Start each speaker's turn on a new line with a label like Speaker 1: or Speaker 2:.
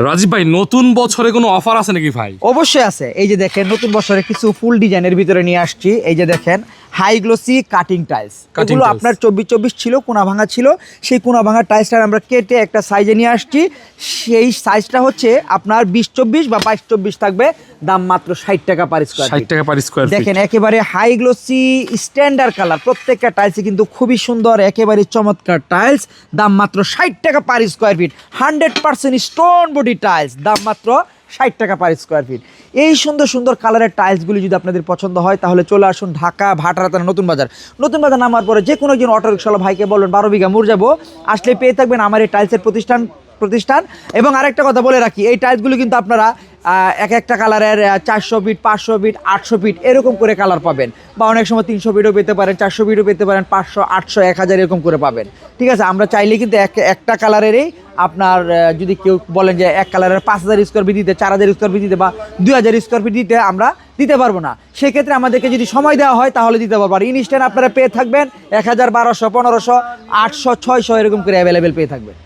Speaker 1: রাজীব ভাই, নতুন বছরে কোনো অফার আছে নাকি ভাই?
Speaker 2: অবশ্যই আছে। এই যে দেখেন, নতুন বছরে কিছু ফুল ডিজাইনের ভিতরে নিয়ে আসছি। এই যে দেখেন, হাই গ্লোসি কাটিং টাইলস। এগুলো আপনার 24 ছিল, কোনা ভাঙা ছিল, সেই কোনা ভাঙা টাইলসটা আমরা কেটে একটা সাইজে নিয়ে আসছি। সেই সাইজটা হচ্ছে আপনার 20-24 বা 22-24 থাকবে। দাম মাত্র 60 টাকা পার স্কয়ার ফিট।
Speaker 1: 60 টাকা পার স্কয়ার ফিট।
Speaker 2: দেখেন একেবারে হাই গ্লোসি স্ট্যান্ডার্ড কালার, প্রত্যেকটা টাইলসই কিন্তু খুবই সুন্দর, একেবারে চমৎকার টাইলস। দাম মাত্র 60 টাকা per square feet. 100% stone body tiles, দাম মাত্র 60 টাকা পার স্কয়ার ফিট। এই সুন্দর সুন্দর কালারের টাইলসগুলি যদি আপনাদের পছন্দ হয় তাহলে চলে আসুন ঢাকা ভাটারা থানা নতুন বাজার। নতুন বাজার নামার পরে যে কোনো একজন অটো রিক্সাওয়ালা ভাইকে বলবেন 12 বিঘা মোড় যাবো, আসলে পেয়ে থাকবেন আমার এই টাইলসের প্রতিষ্ঠান। এবং আরেকটা কথা বলে রাখি, এই টাইলসগুলো কিন্তু আপনারা এক একটা কালারের 400 ফিট, 500 ফিট, 800 ফিট এরকম করে কালার পাবেন, বা অনেক সময় 300 ফিটও পেতে পারেন, 400 ফিটও পেতে পারেন, 500, 800, 1000 এরকম করে পাবেন। ঠিক আছে, আমরা চাইলে কিন্তু একটা কালারেরই আপনার, যদি কেউ বলেন যে এক কালারের 5000 স্কোয়ার ফিট দিতে, 4000 স্কোয়ার ফিট দিতে বা 2000 স্কোয়ার ফিট দিতে, আমরা দিতে পারবো না। সেক্ষেত্রে আমাদেরকে যদি সময় দেওয়া হয় তাহলে দিতে পারবো। আর ইনস্ট্যান্ট আপনারা পেয়ে থাকবেন 1000, 1200, 1500, 800, 600 এরকম করে অ্যাভেলেবেল পেয়ে থাকবেন।